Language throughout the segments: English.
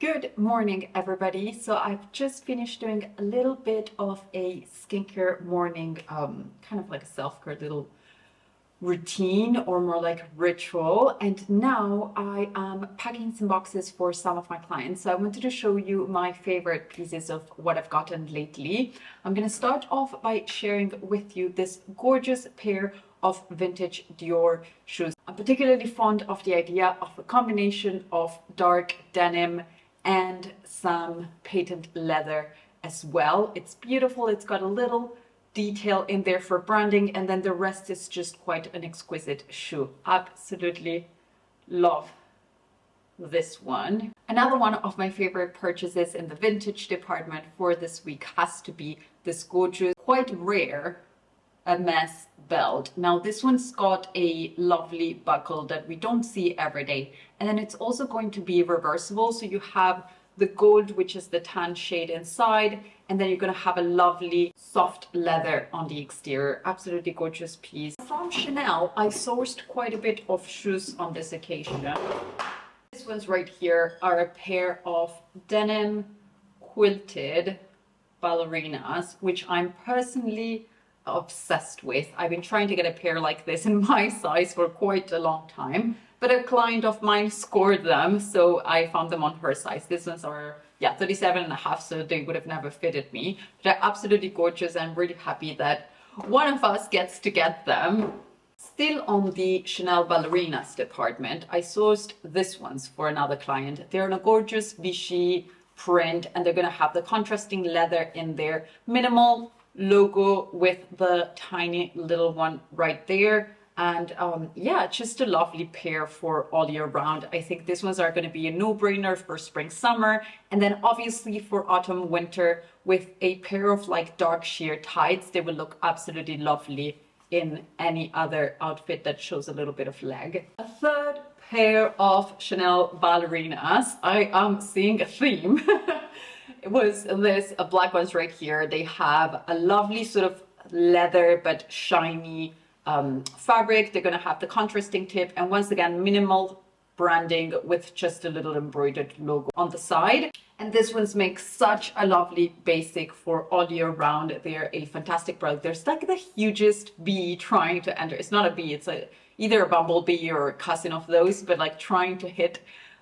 Good morning, everybody. So I've just finished doing a little bit of a skincare morning, kind of like a self-care little routine or more like ritual. And now I am packing some boxes for some of my clients. So I wanted to show you my favorite pieces of what I've gotten lately. I'm going to start off by sharing with you this gorgeous pair of vintage DIOR shoes. I'm particularly fond of the idea of a combination of dark denim and some patent leather as well. It's beautiful. It's got a little detail in there for branding, and then the rest is just quite an exquisite shoe. Absolutely love this one. Another one of my favorite purchases in the vintage department for this week has to be this gorgeous, quite rare MS belt. Now this one's got a lovely buckle that we don't see every day, and then it's also going to be reversible, so you have the gold, which is the tan shade inside, and then you're going to have a lovely soft leather on the exterior. Absolutely gorgeous piece. From Chanel, I sourced quite a bit of shoes on this occasion. These ones right here are a pair of denim quilted ballerinas, which I'm personally obsessed with. I've been trying to get a pair like this in my size for quite a long time, but a client of mine scored them, so I found them on her size. These ones are 37.5, so they would have never fitted me. They're absolutely gorgeous. I'm really happy that one of us gets to get them. Still on the Chanel ballerinas department, I sourced this ones for another client. They're in a gorgeous Vichy print, and they're going to have the contrasting leather in there, minimal logo with the tiny little one right there. And yeah, just a lovely pair for all year round. I think these ones are going to be a no-brainer for spring, summer, and then obviously for autumn, winter, with a pair of like dark sheer tights. They will look absolutely lovely in any other outfit that shows a little bit of leg. A third pair of Chanel ballerinas. I am seeing a theme. It was this black ones right here. They have a lovely sort of leather but shiny fabric. They're going to have the contrasting tip, and once again minimal branding with just a little embroidered logo on the side. And this ones make such a lovely basic for all year round. They're a fantastic product. There's like the hugest bee trying to enter. It's not a bee, it's either a bumblebee or a cousin of those, but like trying to hit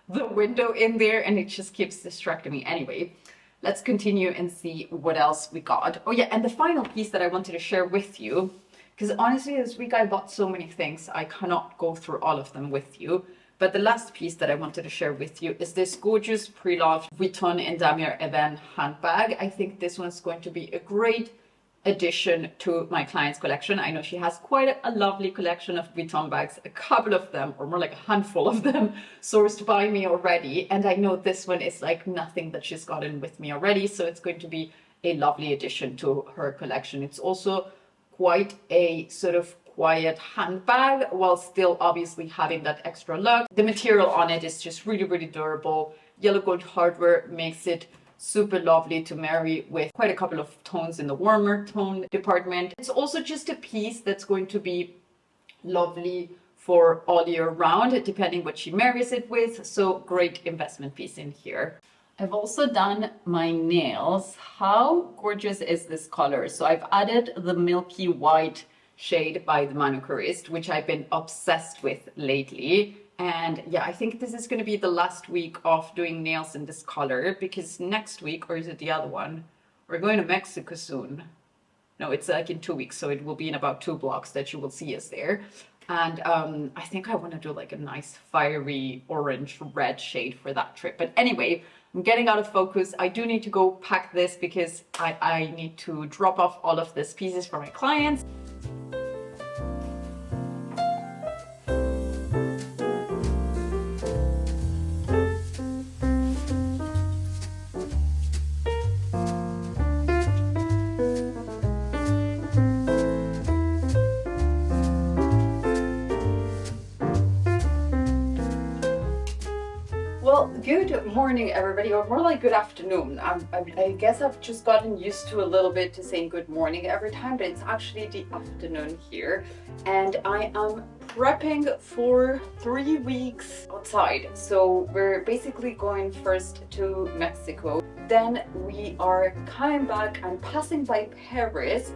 the window in there, and it just keeps distracting me. Anyway, let's continue and see what else we got. Oh yeah, and the final piece that I wanted to share with you, because honestly this week I bought so many things, I cannot go through all of them with you. But the last piece that I wanted to share with you is this gorgeous pre-loved Vuitton and Damier Ebene handbag. I think this one's going to be a great addition to my client's collection. I know she has quite a lovely collection of Vuitton bags, a couple of them, or more like a handful of them, sourced by me already. And I know this one is like nothing that she's gotten with me already, so it's going to be a lovely addition to her collection. It's also quite a sort of quiet handbag while still obviously having that extra look. The material on it is just really, really durable. Yellow gold hardware makes it super lovely to marry with quite a couple of tones in the warmer tone department. It's also just a piece that's going to be lovely for all year round, depending what she marries it with. So great investment piece in here. I've also done my nails. How gorgeous is this color? So I've added the milky white shade by the manicurist, which I've been obsessed with lately. And yeah, I think this is going to be the last week of doing nails in this color, because next week, or is it the other one? We're going to Mexico soon. No, it's like in 2 weeks, so it will be in about 2 blocks that you will see us there. And I think I want to do like a nice fiery orange red shade for that trip. But anyway, I'm getting out of focus. I do need to go pack this because I need to drop off all of these pieces for my clients. Well, the Good morning, everybody, or more like good afternoon. I guess I've just gotten used to a little bit to saying good morning every time, but it's actually the afternoon here. And I am prepping for 3 weeks outside. So we're basically going first to Mexico. Then we are coming back and passing by Paris.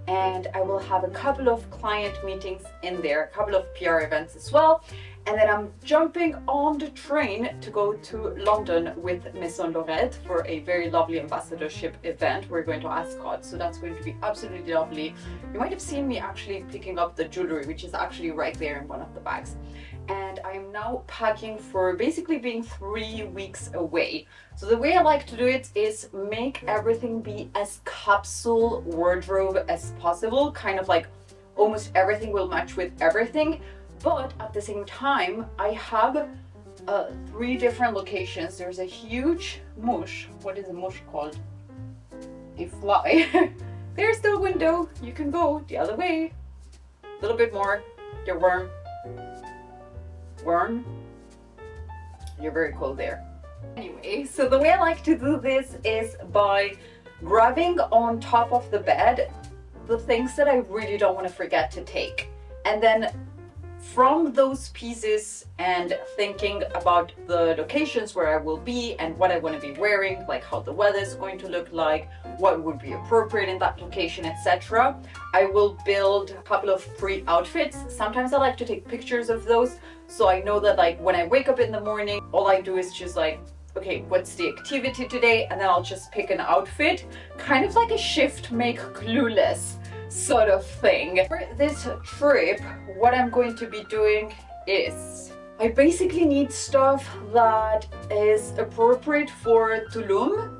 And I will have a couple of client meetings in there, a couple of PR events as well. And then I'm jumping on the train to go to London with Maison Lorette for a very lovely ambassadorship event. We're going to Ascot, so that's going to be absolutely lovely. You might have seen me actually picking up the jewelry, which is actually right there in one of the bags. And I'm now packing for basically being 3 weeks away. So the way I like to do it is make everything be as capsule wardrobe as possible, kind of like almost everything will match with everything. But at the same time, I have 3 different locations. There's a huge mush. What is a mush called? A fly. There's the window. You can go the other way. A little bit more. You're warm. Warm. You're very cold there. Anyway, so the way I like to do this is by grabbing on top of the bed the things that I really don't want to forget to take. And then from those pieces and thinking about the locations where I will be and what I want to be wearing, like how the weather is going to look like, what would be appropriate in that location, etc. I will build a couple of free outfits. Sometimes I like to take pictures of those, so I know that like when I wake up in the morning, all I do is just like, okay, what's the activity today? And then I'll just pick an outfit, kind of like a shift make clueless sort of thing. For this trip, what I'm going to be doing is I basically need stuff that is appropriate for Tulum.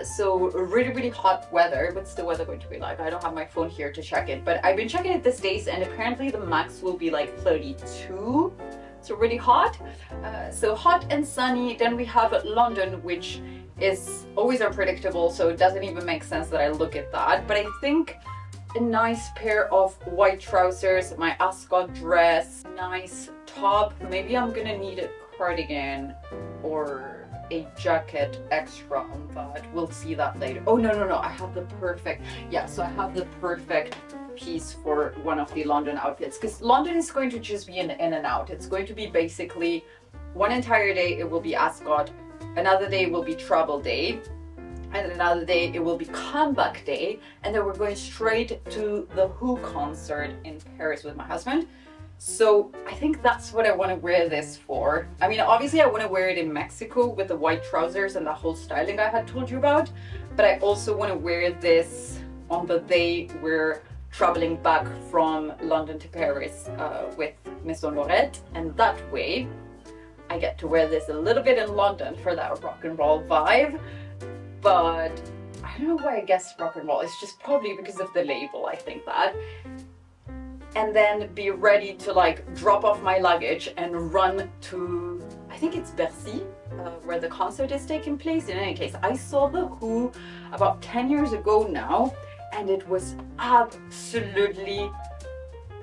So really hot weather. What's the weather going to be like? I don't have my phone here to check it, but I've been checking it these days and apparently the max will be like 32. So really hot. So hot and sunny. Then we have London, which is always unpredictable, so it doesn't even make sense that I look at that. But I think a nice pair of white trousers, my Ascot dress, nice top. Maybe I'm gonna need a cardigan or a jacket extra on that. We'll see that later. Oh, no, I have the perfect, yeah, so I have the perfect piece for one of the London outfits, because London is going to just be an in and out. It's going to be basically one entire day it will be Ascot, another day will be travel day, and another day it will be comeback day, and then we're going straight to the Who concert in Paris with my husband. So I think that's what I want to wear this for. I mean, obviously I want to wear it in Mexico with the white trousers and the whole styling I had told you about, but I also want to wear this on the day we're traveling back from London to Paris with Maison Lorette, and that way I get to wear this a little bit in London for that rock and roll vibe. But I don't know why I guessed rock and roll. It's just probably because of the label, I think that. And then be ready to like drop off my luggage and run to, I think it's Bercy, where the concert is taking place. In any case, I saw the Who about 10 years ago now, and it was absolutely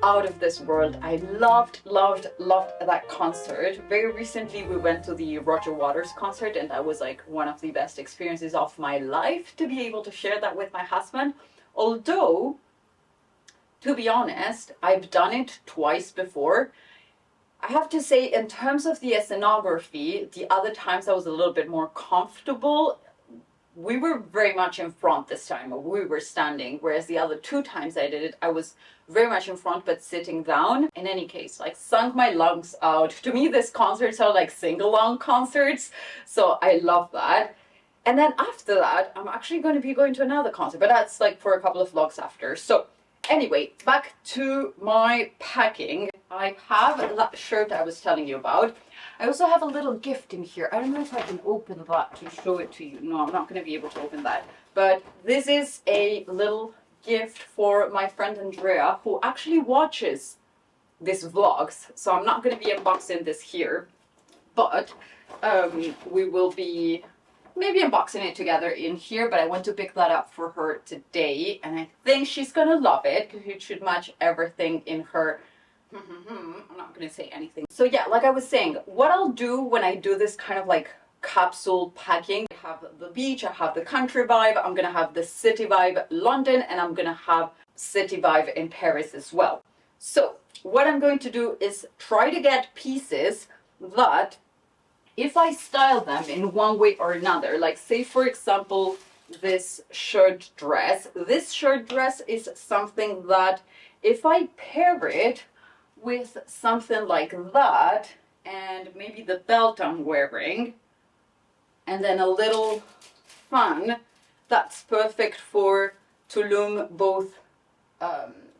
out of this world. I loved that concert. Very recently we went to the Roger Waters concert, and that was like one of the best experiences of my life to be able to share that with my husband. Although, to be honest, I've done it twice before. I have to say, in terms of the scenography, the other times I was a little bit more comfortable. We were very much in front this time, or we were standing, whereas the other 2 times I did it, I was very much in front but sitting down. In any case, like sung my lungs out. To me, these concerts are like sing-along concerts, so I love that. And then after that, I'm actually going to be going to another concert, but that's like for a couple of vlogs after. So anyway, back to my packing. I have that shirt I was telling you about. I also have a little gift in here. I don't know if I can open that to show it to you. No, I'm not going to be able to open that. But this is a little gift for my friend Andrea, who actually watches these vlogs. So I'm not going to be unboxing this here. But we will be maybe unboxing it together in here. But I want to pick that up for her today. And I think she's going to love it, because it should match everything in her. I'm not going to say anything. So yeah, like I was saying, what I'll do when I do this kind of like capsule packing. I have the beach, I have the country vibe, I'm gonna have the city vibe London, and I'm gonna have city vibe in Paris as well. So what I'm going to do is try to get pieces that if I style them in one way or another, like say for example this shirt dress. This shirt dress is something that if I pair it with something like that, and maybe the belt I'm wearing, and then a little fun, that's perfect for Tulum, both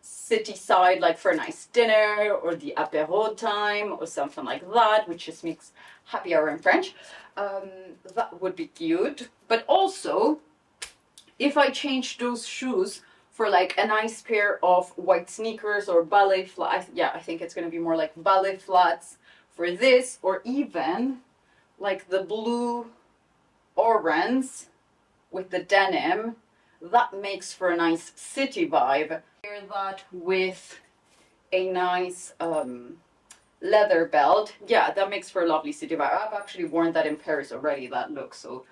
city side, like for a nice dinner or the apéro time or something like that, which just makes happy hour in French. That would be cute. But also, if I change those shoes for like a nice pair of white sneakers or ballet flats, yeah, I think it's going to be more like ballet flats for this, or even like the blue orange with the denim, that makes for a nice city vibe. Pair that with a nice leather belt, yeah, that makes for a lovely city vibe. I've actually worn that in Paris already, that look, so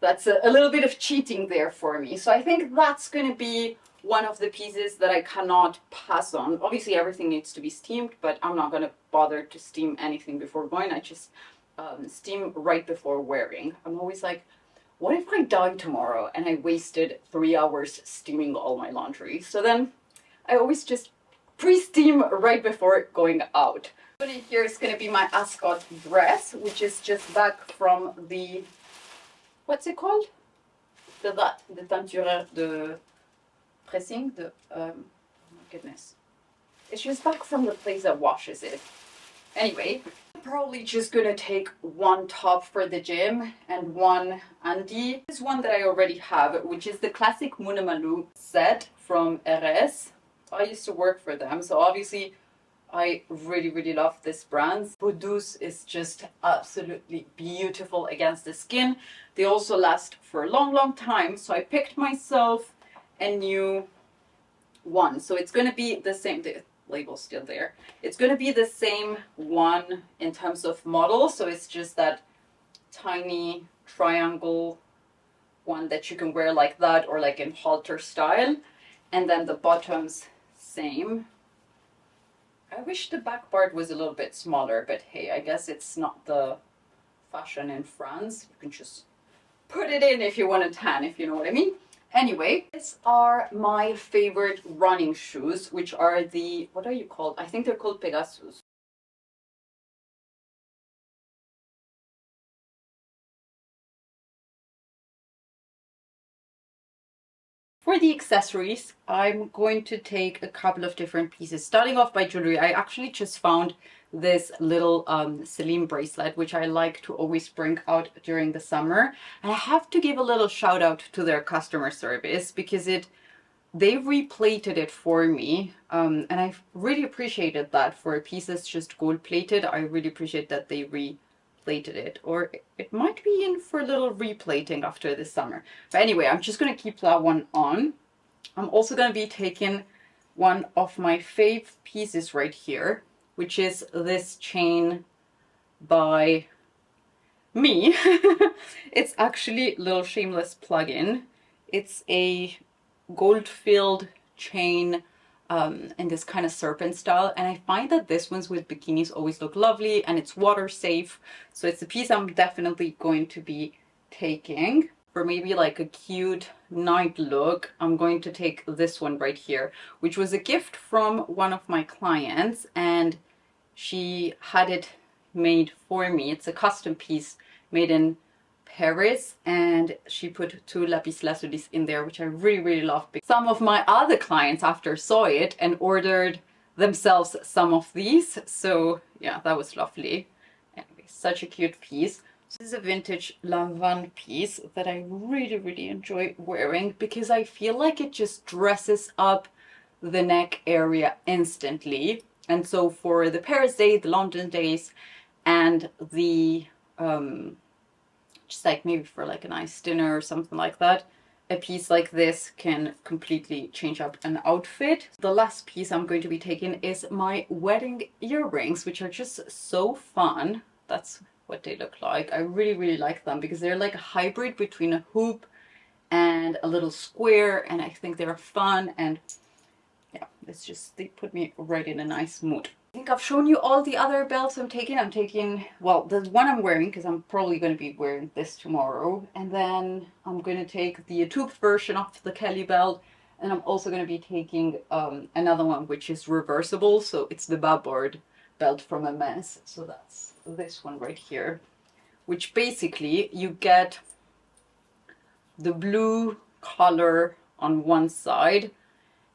that's a little bit of cheating there for me. So I think that's going to be one of the pieces that I cannot pass on. Obviously everything needs to be steamed, but I'm not going to bother to steam anything before going. I just steam right before wearing. I'm always like, what if I die tomorrow and I wasted 3 hours steaming all my laundry? So then I always just pre-steam right before going out. But here is going to be my ascot dress, which is just back from the, what's it called? The teinture de pressing, oh my goodness. It's just back from the place that washes it. Anyway, I'm probably just gonna take one top for the gym and one undie. This is one that I already have, which is the classic Munamalu set from RS. I used to work for them, so obviously I really love this brand. Peau douce is just absolutely beautiful against the skin. They also last for a long time, so I picked myself a new one. So it's going to be the same, the label's still there. It's going to be the same one in terms of model, so it's just that tiny triangle one that you can wear like that or like in halter style. And then the bottoms, same. I wish the back part was a little bit smaller, but hey, I guess it's not the fashion in France. You can just put it in if you want a tan, if you know what I mean. Anyway, these are my favorite running shoes, which are the, what are you called? I think they're called Pegasus. For the accessories, I'm going to take a couple of different pieces. Starting off by jewelry, I actually just found this little Celine bracelet, which I like to always bring out during the summer. And I have to give a little shout out to their customer service because they replated it for me. And I really appreciated that. For a piece that's just gold plated, I really appreciate that they replated it, or it might be in for a little replating after this summer. But anyway, I'm just going to keep that one on. I'm also going to be taking one of my fave pieces right here, which is this chain by me. It's actually a little shameless plug-in. It's a gold-filled chain in this kind of serpent style, and I find that this ones with bikinis always look lovely, and it's water safe, so it's a piece I'm definitely going to be taking. For maybe like a cute night look, I'm going to take this one right here, which was a gift from one of my clients, and she had it made for me. It's a custom piece made in Paris, and she put 2 lapis lazulis in there, which I really love. Some of my other clients after saw it and ordered themselves some of these, so yeah, that was lovely. Anyway, such a cute piece. So this is a vintage Lanvin piece that I really enjoy wearing because I feel like it just dresses up the neck area instantly. And so for the Paris day, the London days, and the just like maybe for like a nice dinner or something like that, a piece like this can completely change up an outfit. The last piece I'm going to be taking is my wedding earrings, which are just so fun. That's what they look like. I really like them because they're like a hybrid between a hoop and a little square, and I think they're fun, and yeah, they put me right in a nice mood. I think I've shown you all the other belts I'm taking. I'm taking, well, there's one I'm wearing because I'm probably going to be wearing this tomorrow, and then I'm going to take the tube version of the Kelly belt, and I'm also going to be taking another one which is reversible, so it's the Babord belt from MS. So that's this one right here, which basically you get the blue color on one side,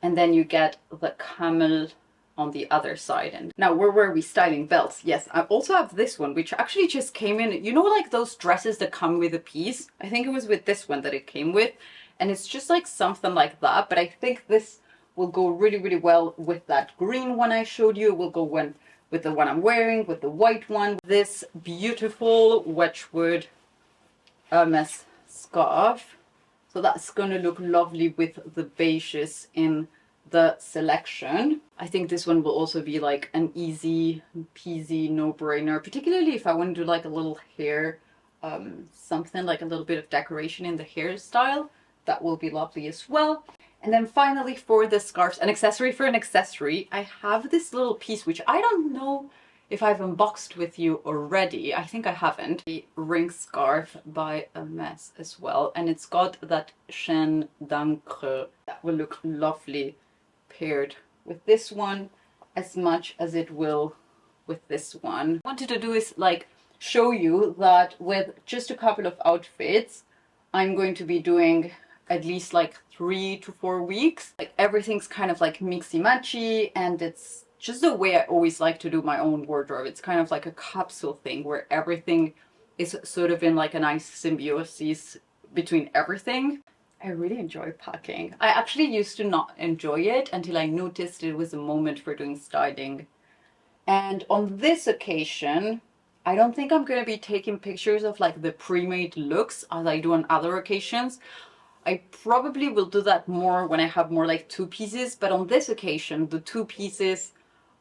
and then you get the camel on the other side. And now, where were we styling belts? Yes, I also have this one, which actually just came in, you know, like those dresses that come with a piece? I think it was with this one that it came with, and it's just like something like that, but I think this will go really well with that green one I showed you. It will go with the one I'm wearing, with the white one. This beautiful Wedgwood Hermes scarf. So that's going to look lovely with the beiges in the selection. I think this one will also be like an easy peasy no-brainer, particularly if I want to do like a little hair, something like a little bit of decoration in the hairstyle. That will be lovely as well. And then finally, for the scarves, an accessory for an accessory, I have this little piece, which I don't know if I've unboxed with you already. I think I haven't. The ring scarf by Hermes as well. And it's got that chaîne d'encre that will look lovely paired with this one as much as it will with this one. What I wanted to do is like show you that with just a couple of outfits, I'm going to be doing at least like 3 to 4 weeks. Like everything's kind of like mixy-matchy, and it's just the way I always like to do my own wardrobe. It's kind of like a capsule thing where everything is sort of in like a nice symbiosis between everything. I really enjoy packing. I actually used to not enjoy it until I noticed it was a moment for doing styling. And on this occasion, I don't think I'm going to be taking pictures of like the pre-made looks as I do on other occasions. I probably will do that more when I have more like two pieces, but on this occasion, the two pieces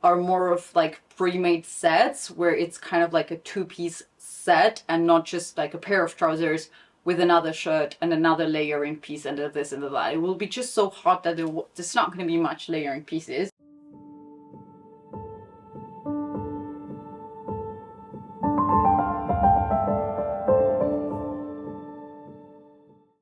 are more of like pre-made sets where it's kind of like a two-piece set and not just like a pair of trousers with another shirt and another layering piece and this and that. It will be just so hot that there's not going to be much layering pieces.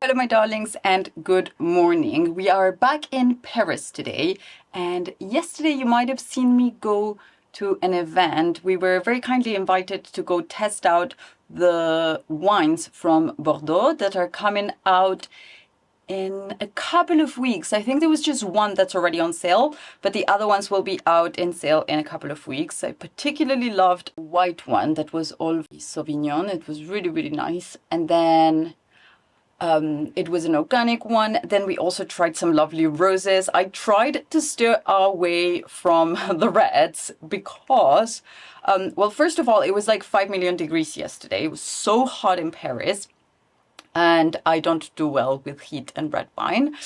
Hello my darlings and good morning. We are back in Paris today, and yesterday you might have seen me go to an event. We were very kindly invited to go test out the wines from Bordeaux that are coming out in a couple of weeks. I think there was just one that's already on sale, but the other ones will be out in sale in a couple of weeks. I particularly loved the white one that was all Sauvignon. It was really nice. And then it was an organic one. Then we also tried some lovely roses. I tried to steer our way from the reds because, well, first of all, it was like 5 million degrees yesterday. It was so hot in Paris, and I don't do well with heat and red wine.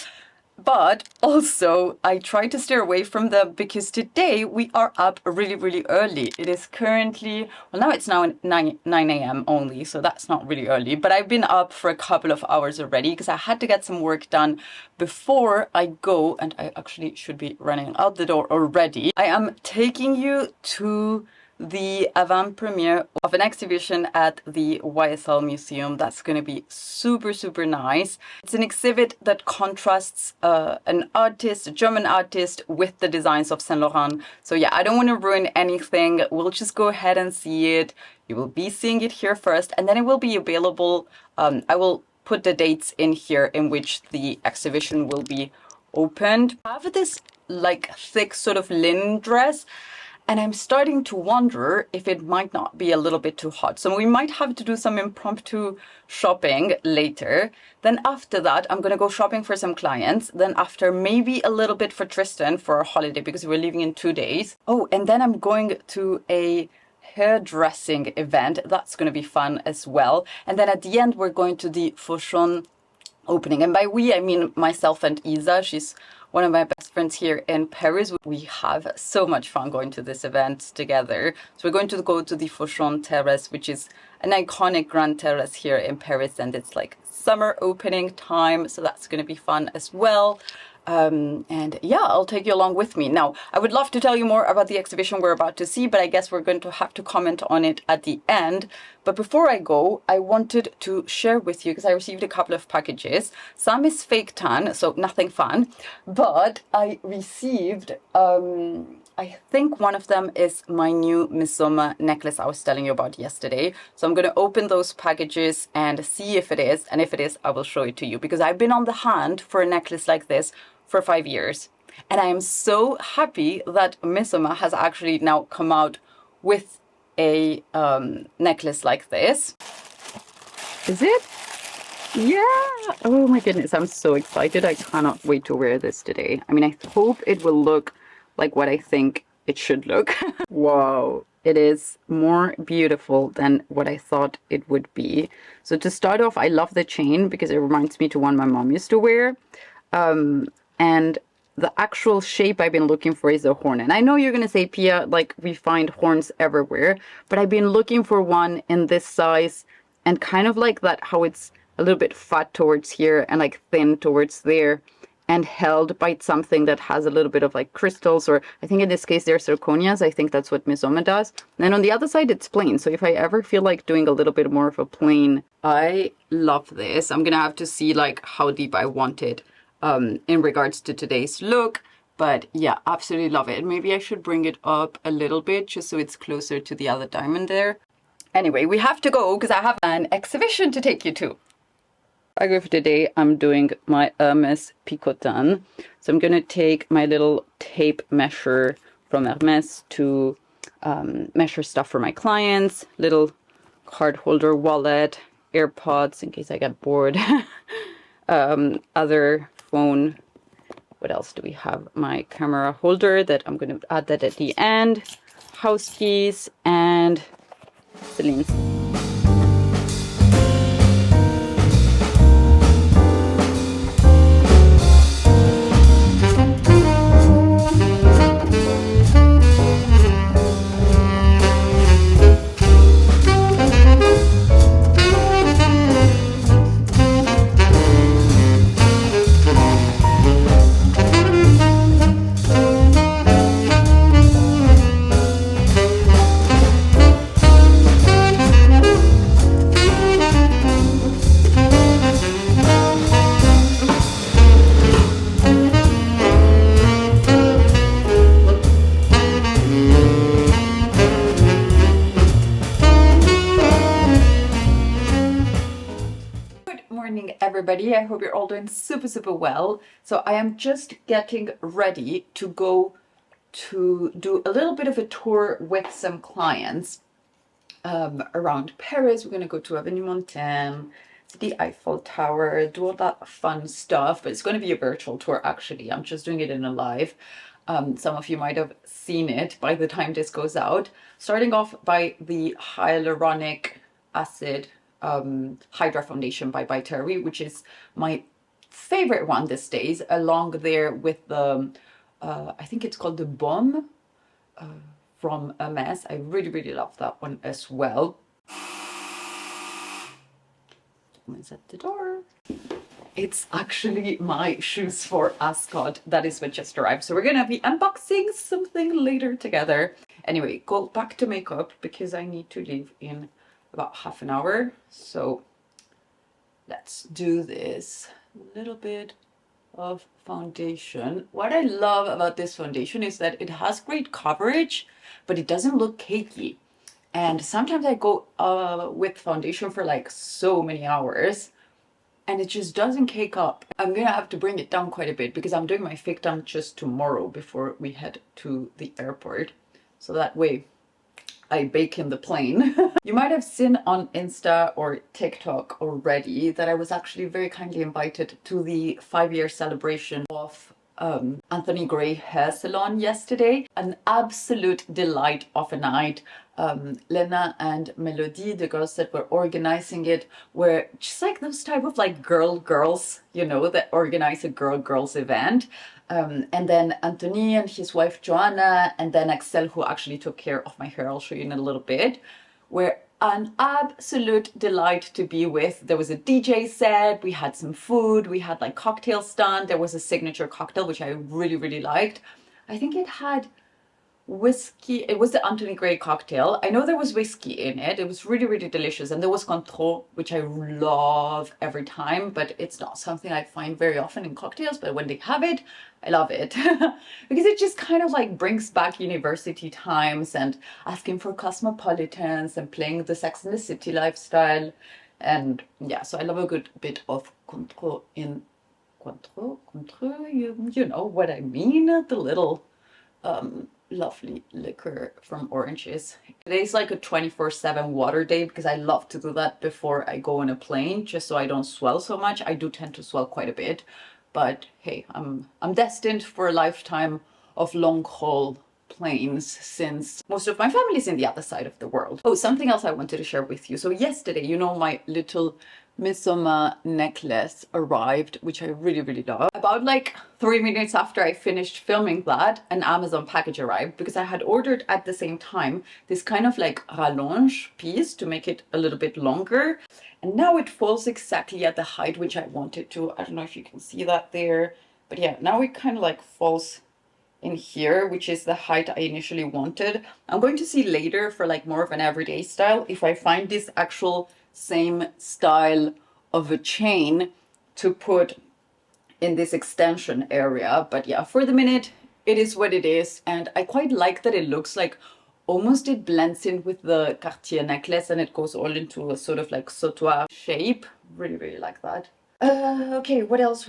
But also, I tried to steer away from them because today we are up really early. It is currently, well, now it's now 9 a.m. only, so that's not really early. But I've been up for a couple of hours already because I had to get some work done before I go, and I actually should be running out the door already. I am taking you to the avant-premiere of an exhibition at the YSL Museum. That's going to be super nice. It's an exhibit that contrasts an artist, a German artist, with the designs of Saint Laurent. So yeah, I don't want to ruin anything. We'll just go ahead and see it. You will be seeing it here first, and then it will be available. I will put the dates in here in which the exhibition will be opened. I have this like thick sort of linen dress, and I'm starting to wonder if it might not be a little bit too hot. So we might have to do some impromptu shopping later. Then after that, I'm going to go shopping for some clients. Then after, maybe a little bit for Tristan for our holiday because we're leaving in 2 days. Oh, and then I'm going to a hairdressing event. That's going to be fun as well. And then at the end, we're going to the Fauchon opening. And by we, I mean myself and Isa. She's one of my best friends here in Paris. We have so much fun going to this event together. So we're going to go to the Fauchon terrace, which is an iconic grand terrace here in Paris, and it's like summer opening time, so that's going to be fun as well. And yeah, I'll take you along with me. Now, I would love to tell you more about the exhibition we're about to see, but I guess we're going to have to comment on it at the end. But before I go, I wanted to share with you, because I received a couple of packages. Some is fake tan, so nothing fun, but I received, I think one of them is my new Midsommar necklace I was telling you about yesterday. So I'm going to open those packages and see if it is, and if it is, I will show it to you, because I've been on the hunt for a necklace like this for 5 years. And I am so happy that Midsommar has actually now come out with a necklace like this. Is it? Yeah! Oh my goodness, I'm so excited. I cannot wait to wear this today. I mean, I hope it will look like what I think it should look. Wow, it is more beautiful than what I thought it would be. So to start off, I love the chain because it reminds me to one my mom used to wear. And the actual shape I've been looking for is a horn. And I know you're going to say, Pia, like we find horns everywhere, but I've been looking for one in this size and kind of like that, how it's a little bit fat towards here and like thin towards there and held by something that has a little bit of like crystals, or I think in this case they're zirconias. I think that's what Midsommar does. And then on the other side, it's plain. So if I ever feel like doing a little bit more of a plain, I love this. I'm going to have to see like how deep I want it in regards to today's look, but yeah, absolutely love it. Maybe I should bring it up a little bit just so it's closer to the other diamond there. Anyway, we have to go because I have an exhibition to take you to. For today, I'm doing my Hermes picotin. So I'm going to take my little tape measure from Hermes to measure stuff for my clients, little card holder, wallet, AirPods in case I get bored, other phone. What else do we have? My camera holder that I'm going to add that at the end, house keys, and Celine's. Everybody, I hope you're all doing super well. So I am just getting ready to go to do a little bit of a tour with some clients around Paris. We're going to go to Avenue Montaigne, the Eiffel Tower, do all that fun stuff, but it's going to be a virtual tour actually. I'm just doing it in a live. Some of you might have seen it by the time this goes out. Starting off by the hyaluronic acid Hydra Foundation by Terry, which is my favorite one these days, along there with the, I think it's called the Baume from Hermes. I really love that one as well. Someone's at the door. It's actually my shoes for Ascot. That is what just arrived. So we're going to be unboxing something later together. Anyway, go back to makeup because I need to leave in about half an hour. So let's do this. A little bit of foundation. What I love about this foundation is that it has great coverage, but it doesn't look cakey. And sometimes I go with foundation for like so many hours and it just doesn't cake up. I'm gonna have to bring it down quite a bit because I'm doing my fake tan just tomorrow before we head to the airport. So that way I bake in the plane. You might have seen on Insta or TikTok already that I was actually very kindly invited to the 5-year celebration of Anthony Gray hair salon yesterday. An absolute delight of a night. Lena and Melody, the girls that were organizing it, were just like those type of like girls, you know, that organize a girls event. And then Anthony and his wife Joanna, and then Axel, who actually took care of my hair, I'll show you in a little bit, were an absolute delight to be with. There was a DJ set, we had some food, we had like cocktails done. There was a signature cocktail, which I really liked. I think it had whiskey. It was the Anthony Gray cocktail. I know there was whiskey in it. It was really delicious. And there was Cointreau, which I love every time, but it's not something I find very often in cocktails. But when they have it, I love it because it just kind of like brings back university times and asking for cosmopolitans and playing the Sex and the City lifestyle. And yeah, so I love a good bit of Cointreau in Cointreau, you know what I mean, the little lovely liquor from oranges. Today's like a 24/7 water day because I love to do that before I go on a plane, just so I don't swell so much. I do tend to swell quite a bit, but hey, I'm destined for a lifetime of long haul planes since most of my family is in the other side of the world. Oh, something else I wanted to share with you. So yesterday, you know, my little Midsommar necklace arrived, which I really love. About like 3 minutes after I finished filming that, an Amazon package arrived because I had ordered at the same time this kind of like rallonge piece to make it a little bit longer. And now it falls exactly at the height which I wanted to. I don't know if you can see that there, but yeah, now it kind of like falls in here, which is the height I initially wanted. I'm going to see later for like more of an everyday style if I find this actual same style of a chain to put in this extension area. But yeah, for the minute it is what it is, and I quite like that it looks like almost it blends in with the Cartier necklace and it goes all into a sort of like sautoir shape. Really like that. Okay, what else?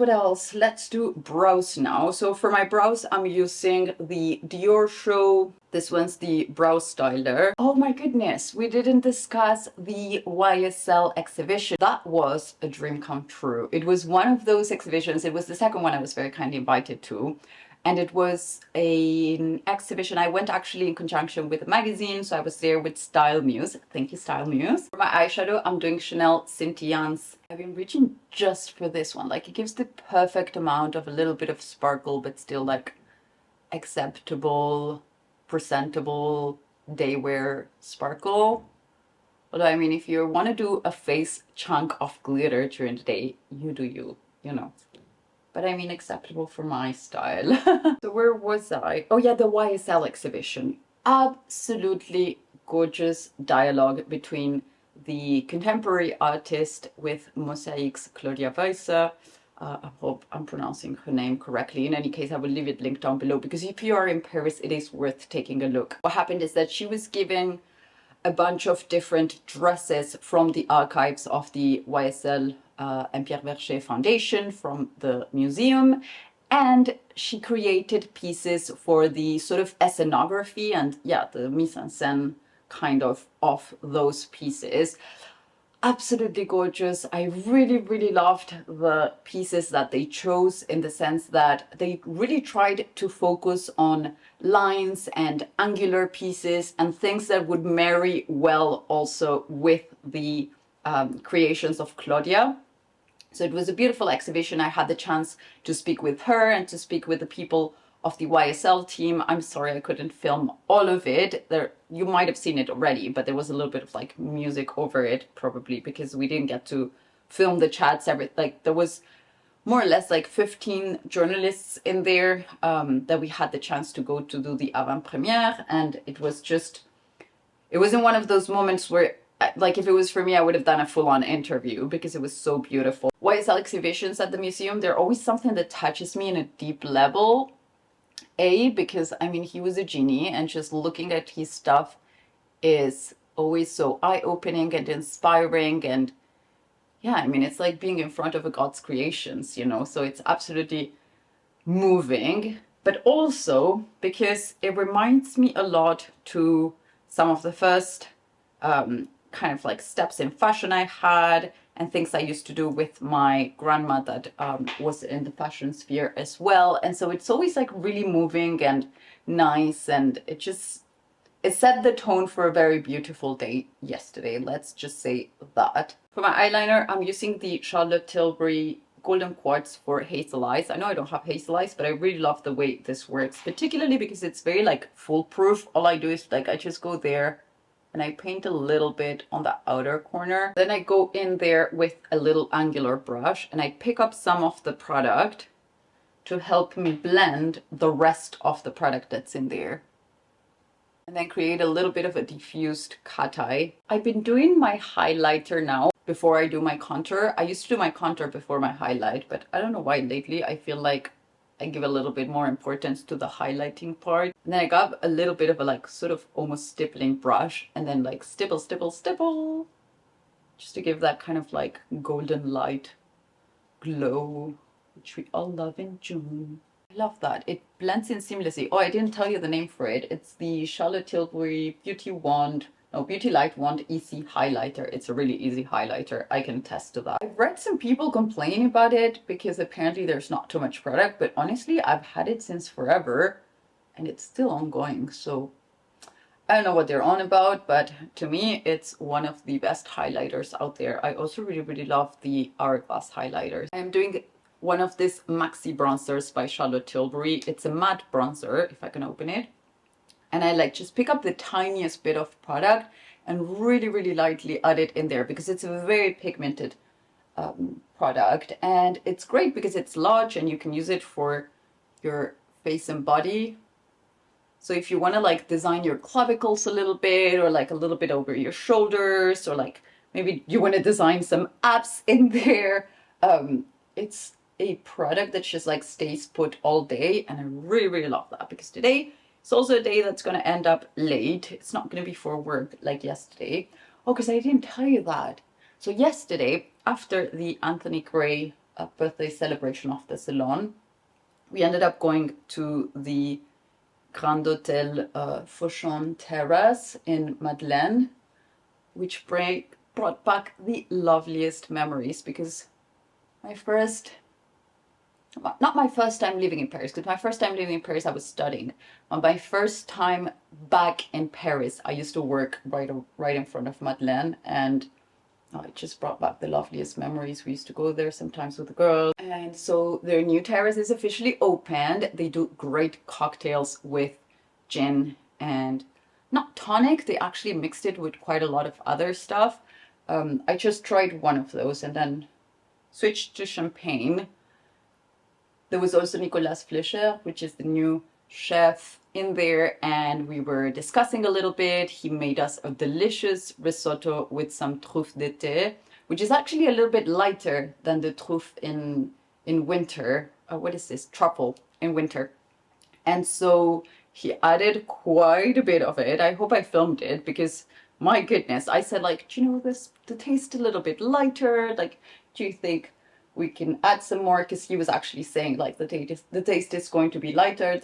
Let's do brows now. So for my brows, I'm using the DIOR Show. This one's the brow styler. Oh my goodness, we didn't discuss the YSL exhibition. That was a dream come true. It was one of those exhibitions. It was the second one I was very kindly invited to. And it was an exhibition. I went actually in conjunction with a magazine. So I was there with Style Muse. Thank you, Style Muse. For my eyeshadow, I'm doing Chanel Scintillance. I've been reaching just for this one. Like it gives the perfect amount of a little bit of sparkle, but still like acceptable, presentable day wear sparkle. Although, I mean, if you want to do a face chunk of glitter during the day, you do you know. But I mean acceptable for my style. So where was I? Oh yeah, the YSL exhibition. Absolutely gorgeous dialogue between the contemporary artist with mosaics, Claudia Weiser. I hope I'm pronouncing her name correctly. In any case, I will leave it linked down below because if you are in Paris, it is worth taking a look. What happened is that she was given a bunch of different dresses from the archives of the YSL and Pierre Berger Foundation from the museum, and she created pieces for the sort of escenography and yeah, the mise en scène kind of those pieces. Absolutely gorgeous. I really loved the pieces that they chose in the sense that they really tried to focus on lines and angular pieces and things that would marry well also with the creations of Claudia. So it was a beautiful exhibition. I had the chance to speak with her and to speak with the people of the YSL team. I'm sorry I couldn't film all of it. You might have seen it already, but there was a little bit of like music over it probably because we didn't get to film the chats. Like there was more or less like 15 journalists in there that we had the chance to go to do the avant-première, and it wasn't one of those moments where like if it was for me, I would have done a full-on interview because it was so beautiful. YSL exhibitions at the museum, they're always something that touches me in a deep level. Because I mean, he was a genie and just looking at his stuff is always so eye-opening and inspiring. And yeah, I mean, it's like being in front of a God's creations, you know, so it's absolutely moving, but also because it reminds me a lot to some of the first kind of like steps in fashion I had, and things I used to do with my grandma that was in the fashion sphere as well. And so it's always like really moving and nice, and it set the tone for a very beautiful day yesterday. Let's just say that. For my eyeliner, I'm using the Charlotte Tilbury Golden Quartz for hazel eyes. I know I don't have hazel eyes, but I really love the way this works, particularly because it's very like foolproof. All I do is like, I just go there and I paint a little bit on the outer corner. Then I go in there with a little angular brush and I pick up some of the product to help me blend the rest of the product that's in there. And then create a little bit of a diffused cat eye. I've been doing my highlighter now before I do my contour. I used to do my contour before my highlight, but I don't know why lately I feel like I give a little bit more importance to the highlighting part. And then I got a little bit of a like sort of almost stippling brush and then like stipple, stipple, stipple, just to give that kind of like golden light glow, which we all love in June. I love that. It blends in seamlessly. Oh, I didn't tell you the name for it. It's the Charlotte Tilbury Beauty Light Wand Easy Highlighter. It's a really easy highlighter. I can attest to that. I've read some people complaining about it because apparently there's not too much product, but honestly, I've had it since forever and it's still ongoing. So I don't know what they're on about, but to me, it's one of the best highlighters out there. I also really, really love the Hourglass highlighters. I'm doing one of these maxi bronzers by Charlotte Tilbury. It's a matte bronzer, if I can open it. And I like just pick up the tiniest bit of product and really, really lightly add it in there because it's a very pigmented product. And it's great because it's large and you can use it for your face and body. So if you want to like design your clavicles a little bit or like a little bit over your shoulders, or like maybe you want to design some abs in there, it's a product that just like stays put all day. And I really, really love that because today it's also a day that's going to end up late. It's not going to be for work like yesterday. Oh, because I didn't tell you that. So yesterday, after the Anthony Gray birthday celebration of the salon, we ended up going to the Grand Hotel Fauchon terrace in Madeleine, which brought back the loveliest memories because not my first time living in Paris, because my first time living in Paris I was studying. On my first time back in Paris, I used to work right in front of Madeleine, and it just brought back the loveliest memories. We used to go there sometimes with the girls. And so their new terrace is officially opened. They do great cocktails with gin and not tonic. They actually mixed it with quite a lot of other stuff. I just tried one of those and then switched to champagne. There was also Nicolas Flechel, which is the new chef in there, and we were discussing a little bit. He made us a delicious risotto with some truffe d'été, which is actually a little bit lighter than the truffe in winter. What is this? Truffle in winter. And so he added quite a bit of it. I hope I filmed it because my goodness, I said like, do you know the taste a little bit lighter? Like, do you think we can add some more? Because he was actually saying like the taste is going to be lighter,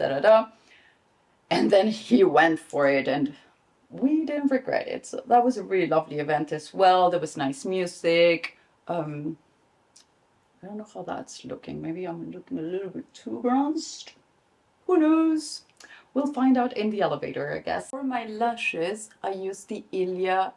and then he went for it and we didn't regret it. So that was a really lovely event as well. There was nice music. I don't know how that's looking. Maybe I'm looking a little bit too bronzed. Who knows? We'll find out in the elevator, I guess. For my lashes, I use the Ilia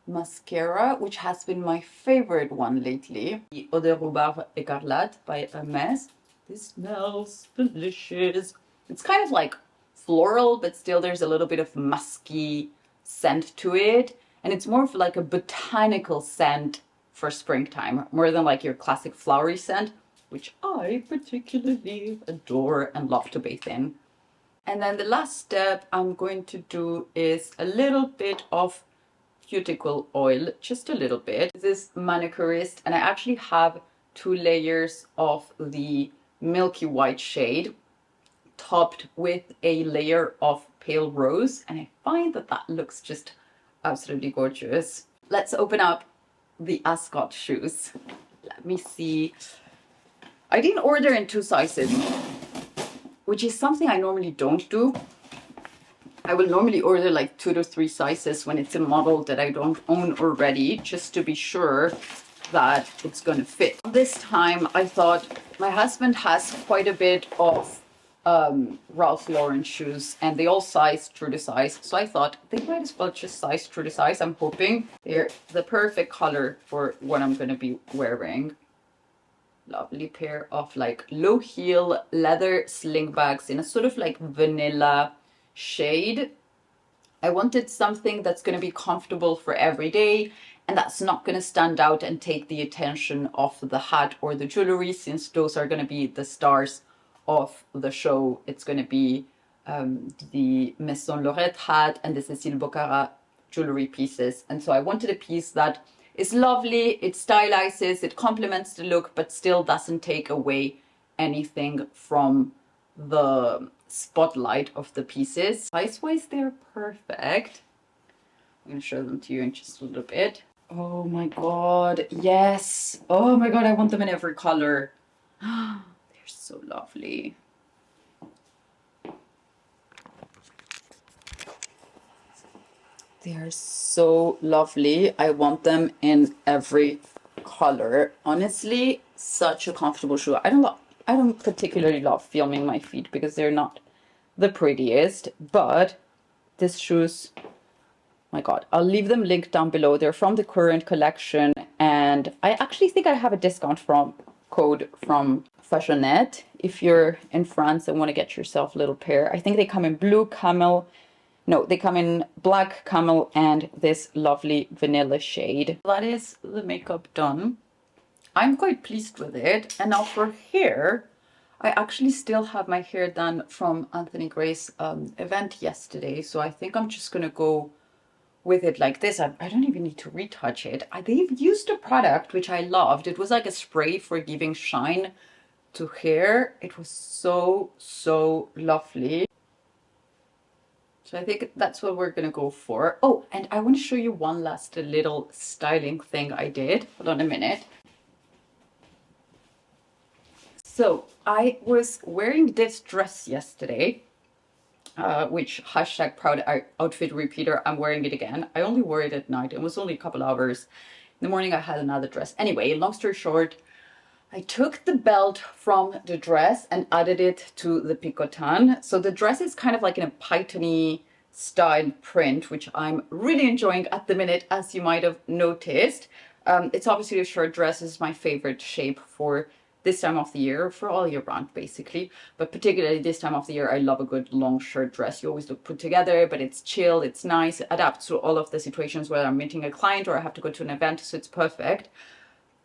mascara, which has been my favorite one lately. The Eau de Rhubarbe Écarlate by Hermès. This smells delicious. It's kind of like floral, but still there's a little bit of musky scent to it. And it's more of like a botanical scent for springtime, more than like your classic flowery scent, which I particularly adore and love to bathe in. And then the last step I'm going to do is a little bit of cuticle oil, just a little bit. This is manicurist, and I actually have 2 layers of the milky white shade topped with a layer of pale rose, and I find that looks just absolutely gorgeous. Let's open up the Ascot shoes. Let me see. I didn't order in 2 sizes, which is something I normally don't do. I will normally order like 2 to 3 sizes when it's a model that I don't own already, just to be sure that it's going to fit. This time I thought my husband has quite a bit of Ralph Lauren shoes, and they all size true to size. So I thought they might as well just size true to size. I'm hoping they're the perfect color for what I'm going to be wearing. Lovely pair of like low heel leather slingbacks in a sort of like vanilla shade. I wanted something that's going to be comfortable for every day and that's not going to stand out and take the attention of the hat or the jewelry, since those are going to be the stars of the show. It's going to be the Maison Lorette hat and the Cécile Bocara jewelry pieces. And so I wanted a piece that is lovely, it stylizes, it complements the look, but still doesn't take away anything from the spotlight of the pieces. Size-wise, they're perfect. I'm going to show them to you in just a little bit. Oh my god, yes. Oh my god, I want them in every color. They're so lovely. They are so lovely. I want them in every color. Honestly, such a comfortable shoe. I don't particularly love filming my feet because they're not the prettiest, but these shoes, my god, I'll leave them linked down below. They're from the current collection, and I actually think I have a discount code from Fauchon if you're in France and want to get yourself a little pair. I think they come in blue camel. No, they come in black camel and this lovely vanilla shade. That is the makeup done. I'm quite pleased with it. And now for hair, I actually still have my hair done from Anthony Gray's event yesterday. So I think I'm just going to go with it like this. I don't even need to retouch it. They've used a product which I loved. It was like a spray for giving shine to hair. It was so, so lovely. So I think that's what we're going to go for. Oh, and I want to show you one last little styling thing I did. Hold on a minute. So I was wearing this dress yesterday, which hashtag proud outfit repeater. I'm wearing it again. I only wore it at night. It was only a couple hours. In the morning I had another dress. Anyway, long story short, I took the belt from the dress and added it to the picotin. So the dress is kind of like in a pythony style print, which I'm really enjoying at the minute, as you might have noticed. It's obviously a short dress. Is my favorite shape for this time of the year, for all year round basically, but particularly this time of the year I love a good long shirt dress. You always look put together, but it's chill, it's nice, it adapts to all of the situations where I'm meeting a client or I have to go to an event, so it's perfect.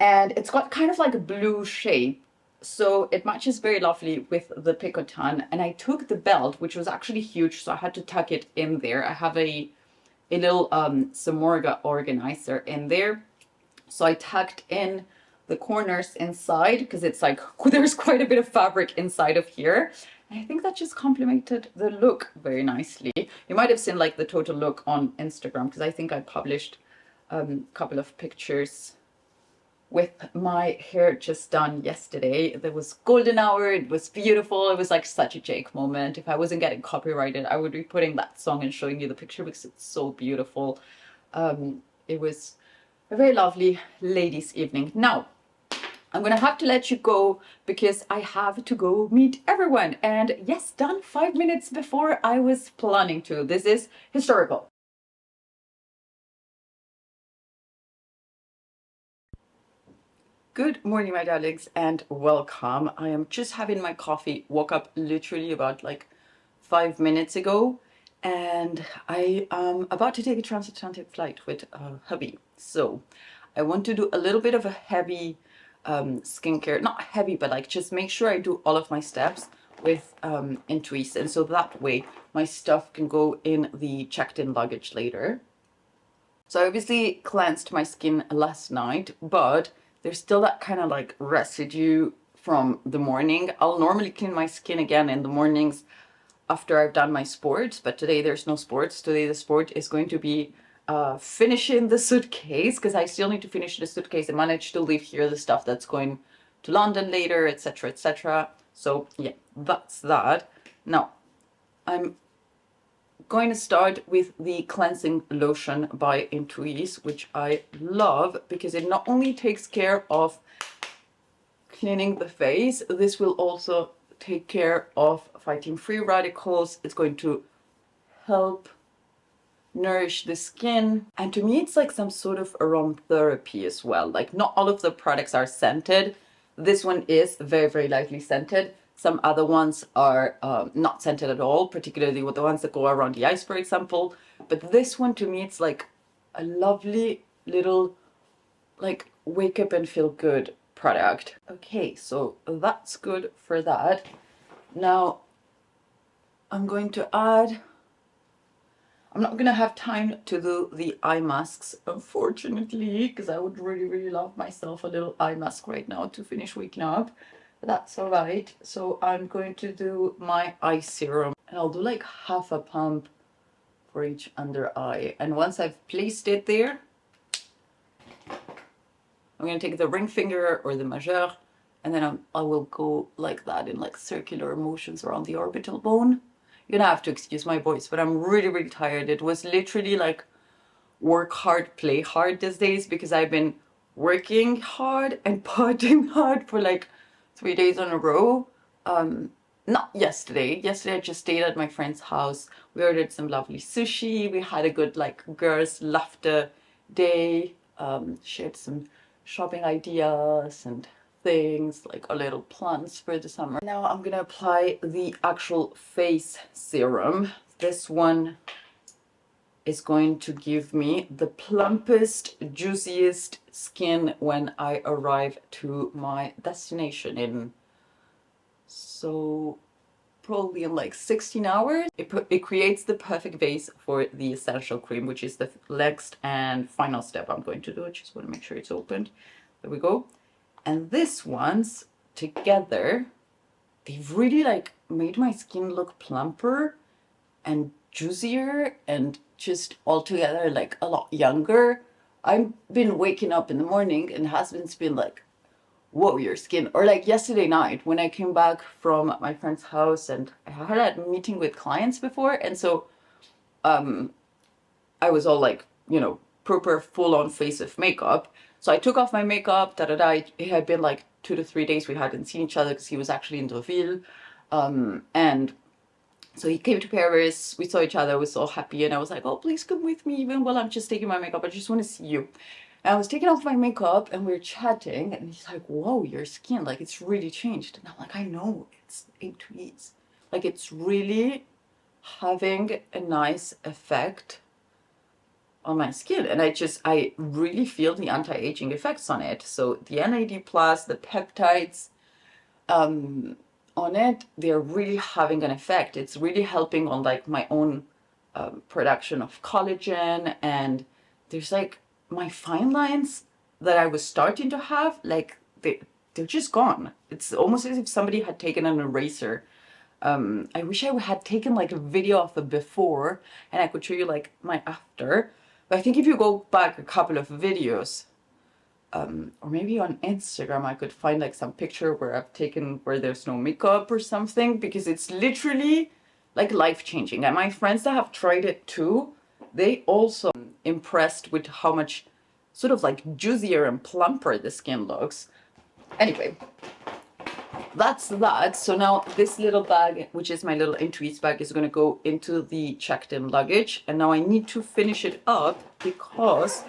And it's got kind of like a blue shape, so it matches very lovely with the picotin. And I took the belt, which was actually huge, so I had to tuck it in there. I have a little Samorga organizer in there, so I tucked in the corners inside because it's like there's quite a bit of fabric inside of here, and I think that just complemented the look very nicely. You might have seen like the total look on Instagram, because I think I published a couple of pictures with my hair just done yesterday. There was golden hour, it was beautiful, it was like such a Jake moment. If I wasn't getting copyrighted, I would be putting that song and showing you the picture because it's so beautiful. It was a very lovely ladies' evening. Now, I'm gonna have to let you go because I have to go meet everyone. And yes, done 5 minutes before I was planning to. This is historical. Good morning, my darlings, and welcome. I am just having my coffee. Woke up literally about like 5 minutes ago, and I am about to take a transatlantic flight with hubby. So I want to do a little bit of a heavy skincare, not heavy, but like just make sure I do all of my steps with Intuit, and so that way my stuff can go in the checked-in luggage later. So I obviously cleansed my skin last night, but there's still that kind of like residue from the morning. I'll normally clean my skin again in the mornings after I've done my sports, but today there's no sports. Today the sport is going to be finishing the suitcase, because I still need to finish the suitcase and manage to leave here the stuff that's going to London later, etc, etc. So yeah, that's that. Now I'm going to start with the cleansing lotion by Intuise, which I love because it not only takes care of cleaning the face, this will also take care of fighting free radicals. It's going to help nourish the skin, and to me it's like some sort of aromatherapy as well. Like, not all of the products are scented. This one is very, very lightly scented. Some other ones are not scented at all, particularly with the ones that go around the eyes, for example. But this one, to me, it's like a lovely little, like, wake up and feel good product. Okay, so that's good for that. Now I'm going to add, I'm not gonna have time to do the eye masks, unfortunately, because I would really, really love myself a little eye mask right now to finish waking up. But that's all right. So I'm going to do my eye serum, and I'll do like half a pump for each under eye. And once I've placed it there, I'm gonna take the ring finger or the majeur, and then I will go like that in like circular motions around the orbital bone. You're gonna have to excuse my voice, but I'm really, really tired. It was literally like work hard, play hard these days, because I've been working hard and partying hard for like 3 days in a row. Not yesterday. Yesterday I just stayed at my friend's house. We ordered some lovely sushi. We had a good like girls' laughter day. Shared some shopping ideas and things, like a little plans for the summer. Now I'm gonna apply the actual face serum. This one is going to give me the plumpest, juiciest skin when I arrive to my destination in, so probably in like 16 hours. It creates the perfect base for the essential cream, which is the next and final step I'm going to do. I just want to make sure it's opened. There we go. And this ones together, they've really like made my skin look plumper and juicier and just altogether like a lot younger. I've been waking up in the morning and husband's been like, whoa, your skin. Or like yesterday night when I came back from my friend's house, and I had a meeting with clients before, and so I was all like, you know, proper full-on face of makeup. So I took off my makeup, It had been like 2 to 3 days we hadn't seen each other because he was actually in Deauville. And so he came to Paris, we saw each other, I was so happy, and I was like, oh, please come with me even while I'm just taking my makeup, I just want to see you. And I was taking off my makeup and we were chatting, and he's like, whoa, your skin, like, it's really changed. And I'm like, I know, it's Intuise. Like, it's really having a nice effect on my skin, and I really feel the anti-aging effects on it. So the NAD+, the peptides on it, they're really having an effect. It's really helping on like my own production of collagen, and there's like my fine lines that I was starting to have, like they're just gone. It's almost as if somebody had taken an eraser. I wish I had taken like a video of the before and I could show you like my after. But I think if you go back a couple of videos, or maybe on Instagram, I could find like some picture where I've taken where there's no makeup or something, because it's literally like life-changing. And my friends that have tried it too, they also impressed with how much sort of like juicier and plumper the skin looks. Anyway, that's that. So now this little bag, which is my little Intuise bag, is going to go into the checked-in luggage. And now I need to finish it up because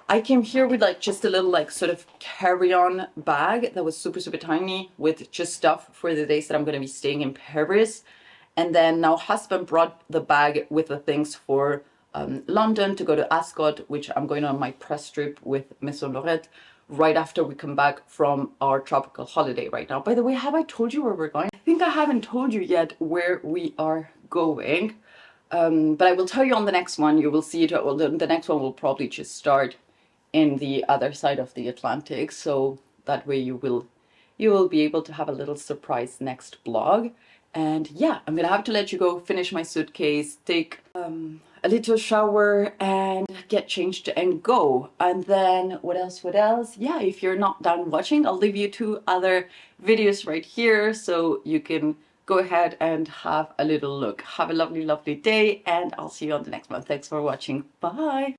I came here with like just a little like sort of carry-on bag that was super, super tiny with just stuff for the days that I'm going to be staying in Paris. And then now husband brought the bag with the things for London to go to Ascot, which I'm going on my press trip with Maison Lorette right after we come back from our tropical holiday right now. By the way, have I told you where we're going? I think I haven't told you yet where we are going, but I will tell you on the next one. You will see it. Well, the next one will probably just start in the other side of the Atlantic, so that way you will be able to have a little surprise next vlog. And yeah, I'm gonna have to let you go, finish my suitcase, take a little shower and get changed and go. And then what else? Yeah, if you're not done watching, I'll leave you 2 other videos right here so you can go ahead and have a little look. Have a lovely, lovely day, and I'll see you on the next one. Thanks for watching. Bye.